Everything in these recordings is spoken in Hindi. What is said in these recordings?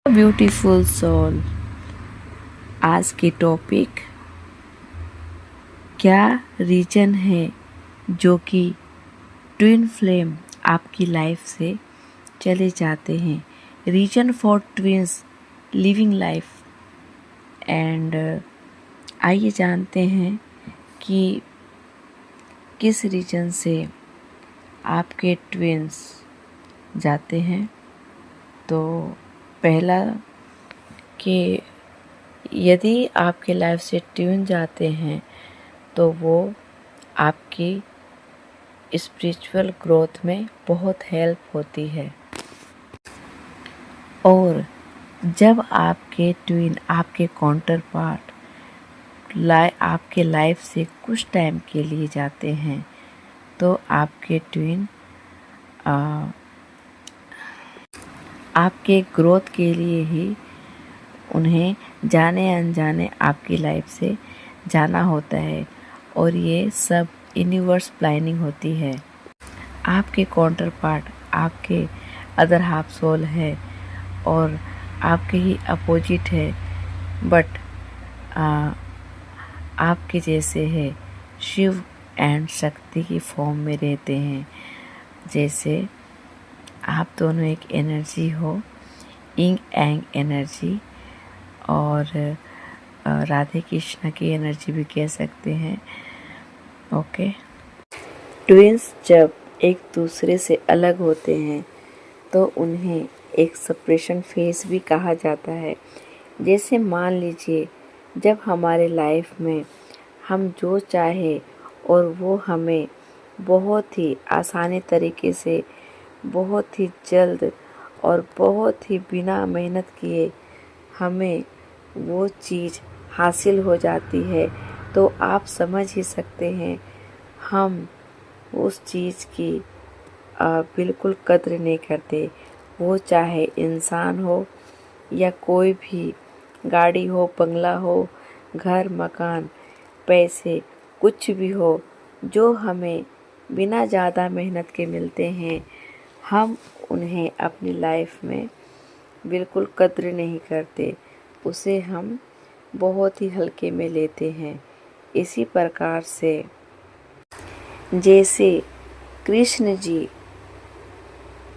Beautiful soul. आज की टॉपिक, क्या रीजन है जो कि ट्विन फ्लेम आपकी लाइफ से चले जाते हैं। Reason for twins living life. And आइए जानते हैं कि किस रीजन से आपके ट्विंस जाते हैं। तो पहला कि यदि आपके लाइफ से ट्विन जाते हैं तो वो आपकी स्पिरिचुअल ग्रोथ में बहुत हेल्प होती है। और जब आपके ट्विन, आपके काउंटर पार्ट आपके लाइफ से कुछ टाइम के लिए जाते हैं तो आपके ट्विन आपके ग्रोथ के लिए ही उन्हें जाने अनजाने आपकी लाइफ से जाना होता है। और ये सब यूनिवर्स प्लानिंग होती है। आपके काउंटर पार्ट आपके अदर हाफ सोल है और आपके ही अपोजिट है, बट आपके जैसे है, शिव एंड शक्ति की फॉर्म में रहते हैं। जैसे आप दोनों एक एनर्जी हो, इंग एंग एनर्जी, और राधे कृष्ण की एनर्जी भी कह सकते हैं। ओके। ट्विंस जब एक दूसरे से अलग होते हैं तो उन्हें एक सेपरेशन फेज भी कहा जाता है। जैसे मान लीजिए, जब हमारे लाइफ में हम जो चाहे और वो हमें बहुत ही आसानी तरीके से, बहुत ही जल्द और बहुत ही बिना मेहनत किए हमें वो चीज़ हासिल हो जाती है, तो आप समझ ही सकते हैं हम उस चीज़ की बिल्कुल कद्र नहीं करते। वो चाहे इंसान हो या कोई भी गाड़ी हो, बंगला हो, घर मकान, पैसे, कुछ भी हो, जो हमें बिना ज़्यादा मेहनत के मिलते हैं, हम उन्हें अपनी लाइफ में बिल्कुल कद्र नहीं करते। उसे हम बहुत ही हल्के में लेते हैं। इसी प्रकार से जैसे कृष्ण जी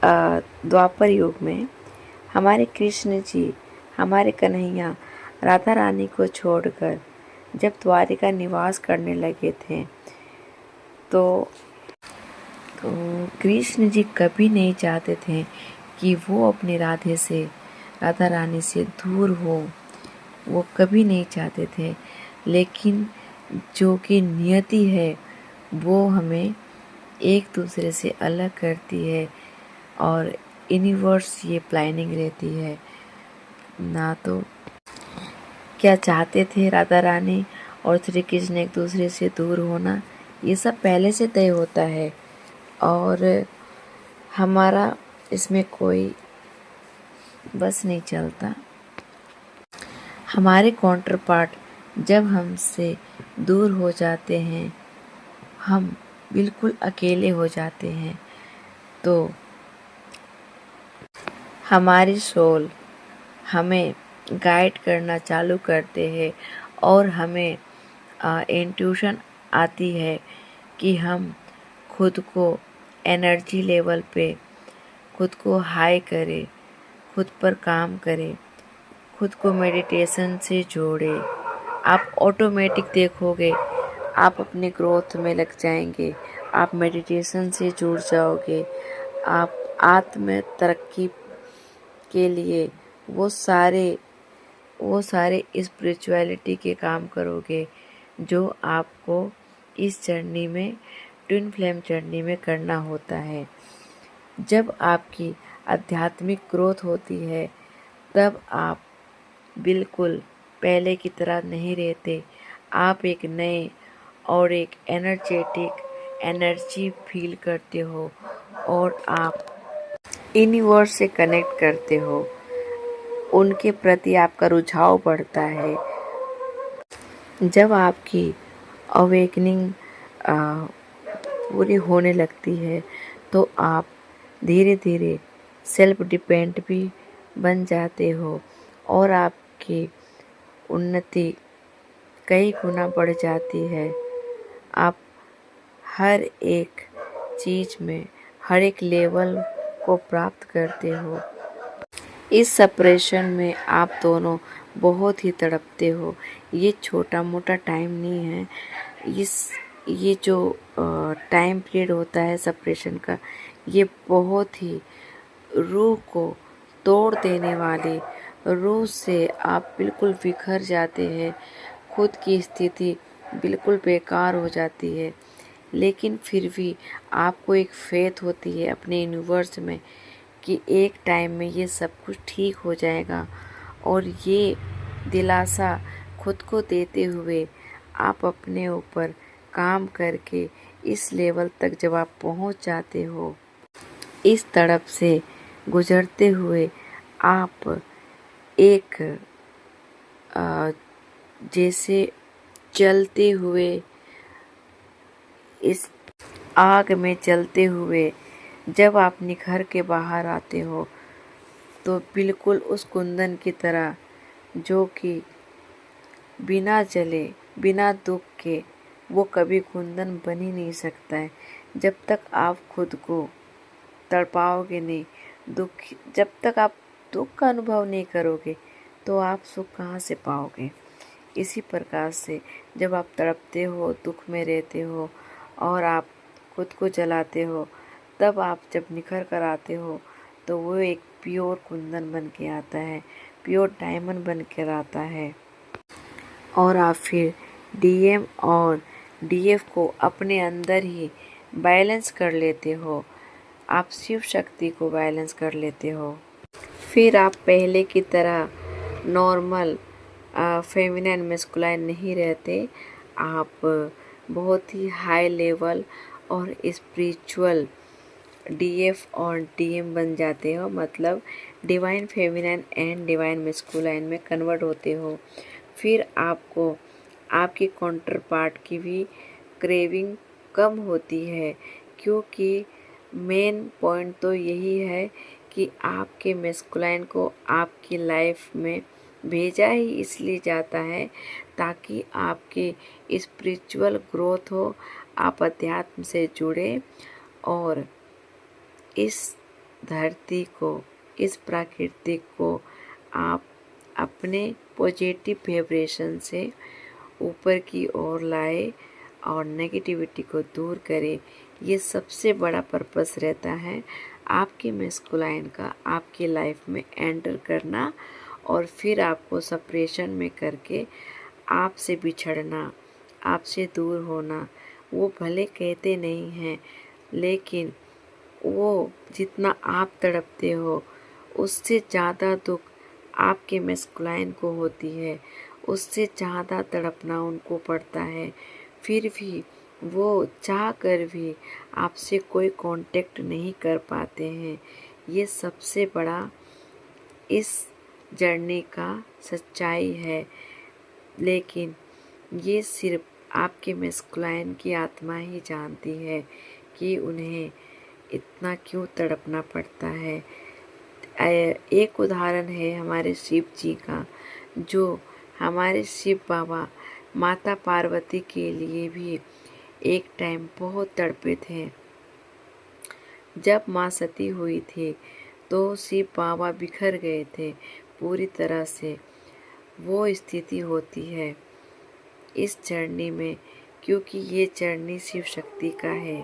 द्वापर युग में हमारे कृष्ण जी, हमारे कन्हैया राधा रानी को छोड़कर जब द्वारिका निवास करने लगे थे तो कृष्ण जी कभी नहीं चाहते थे कि वो अपने राधा रानी से दूर हो। वो कभी नहीं चाहते थे, लेकिन जो कि नियति है वो हमें एक दूसरे से अलग करती है और यूनिवर्स ये प्लानिंग रहती है। ना तो क्या चाहते थे राधा रानी और श्री कृष्ण एक दूसरे से दूर होना, ये सब पहले से तय होता है और हमारा इसमें कोई बस नहीं चलता। हमारे काउंटर पार्ट जब हमसे दूर हो जाते हैं, हम बिल्कुल अकेले हो जाते हैं, तो हमारी सोल हमें गाइड करना चालू करते हैं और हमें इंट्यूशन आती है कि हम खुद को एनर्जी लेवल पे खुद को हाई करें, खुद पर काम करें, खुद को मेडिटेशन से जोड़े। आप ऑटोमेटिक देखोगे आप अपने ग्रोथ में लग जाएंगे, आप मेडिटेशन से जुड़ जाओगे, आप आत्म तरक्की के लिए वो सारे स्पिरिचुअलिटी के काम करोगे जो आपको इस जर्नी में, ट्विन फ्लेम जर्नी में करना होता है। जब आपकी आध्यात्मिक ग्रोथ होती है तब आप बिल्कुल पहले की तरह नहीं रहते। आप एक नए और एक एनर्जेटिक एनर्जी फील करते हो और आप यूनिवर्स से कनेक्ट करते हो। उनके प्रति आपका रुझाव बढ़ता है। जब आपकी अवेकनिंग पूरी होने लगती है तो आप धीरे धीरे सेल्फ डिपेंड भी बन जाते हो और आपकी उन्नति कई गुना बढ़ जाती है। आप हर एक चीज़ में हर एक लेवल को प्राप्त करते हो। इस सेपरेशन में आप दोनों बहुत ही तड़पते हो। ये छोटा मोटा टाइम नहीं है। ये जो टाइम पीरियड होता है सेपरेशन का, ये बहुत ही रूह को तोड़ देने वाले, रूह से आप बिल्कुल बिखर जाते हैं। खुद की स्थिति बिल्कुल बेकार हो जाती है, लेकिन फिर भी आपको एक फेथ होती है अपने यूनिवर्स में कि एक टाइम में ये सब कुछ ठीक हो जाएगा। और ये दिलासा खुद को देते हुए आप अपने ऊपर काम करके इस लेवल तक जब आप पहुंच जाते हो, इस तड़प से गुजरते हुए आप एक जैसे जलते हुए, इस आग में जलते हुए जब आप निखर के बाहर आते हो, तो बिल्कुल उस कुंदन की तरह जो कि बिना जले बिना दुख के वो कभी कुंदन बन ही नहीं सकता है। जब तक आप खुद को तड़पाओगे नहीं, जब तक आप दुख का अनुभव नहीं करोगे, तो आप सुख कहाँ से पाओगे। इसी प्रकार से जब आप तड़पते हो, दुख में रहते हो और आप खुद को जलाते हो, तब आप जब निखर कर आते हो तो वो एक प्योर कुंदन बन के आता है, प्योर डायमंड बन कर आता है। और आप फिर डीएम और डीएफ को अपने अंदर ही बैलेंस कर लेते हो। आप शिव शक्ति को बैलेंस कर लेते हो। फिर आप पहले की तरह नॉर्मल फेमिनिन मैस्कुलाइन नहीं रहते। आप बहुत ही हाई लेवल और स्पिरिचुअल डीएफ और डीएम बन जाते हो, मतलब divine feminine and divine masculine में कन्वर्ट होते हो। फिर आपको आपकी काउंटर पार्ट की भी क्रेविंग कम होती है, क्योंकि मेन पॉइंट तो यही है कि आपके मैस्कुलाइन को आपकी लाइफ में भेजा ही इसलिए जाता है ताकि आपकी स्पिरिचुअल ग्रोथ हो, आप अध्यात्म से जुड़े और इस धरती को, इस प्रकृति को आप अपने पॉजिटिव वाइब्रेशन से ऊपर की ओर लाए और नेगेटिविटी को दूर करें। ये सबसे बड़ा पर्पस रहता है आपके मैस्कुलाइन का, आपकी लाइफ में एंटर करना और फिर आपको सेपरेशन में करके आपसे बिछड़ना, आपसे दूर होना। वो भले कहते नहीं हैं, लेकिन वो जितना आप तड़पते हो उससे ज़्यादा दुख आपके मैस्कुलाइन को होती है, उससे ज़्यादा तड़पना उनको पड़ता है। फिर भी वो चाह कर भी आपसे कोई कांटेक्ट नहीं कर पाते हैं। ये सबसे बड़ा इस जर्नी का सच्चाई है। लेकिन ये सिर्फ आपके मैस्कुलाइन की आत्मा ही जानती है कि उन्हें इतना क्यों तड़पना पड़ता है। एक उदाहरण है हमारे शिव जी का, जो हमारे शिव बाबा माता पार्वती के लिए भी एक टाइम बहुत तड़पे थे। जब माँ सती हुई थी तो शिव बाबा बिखर गए थे पूरी तरह से। वो स्थिति होती है इस जर्नी में, क्योंकि ये जर्नी शिव शक्ति का है।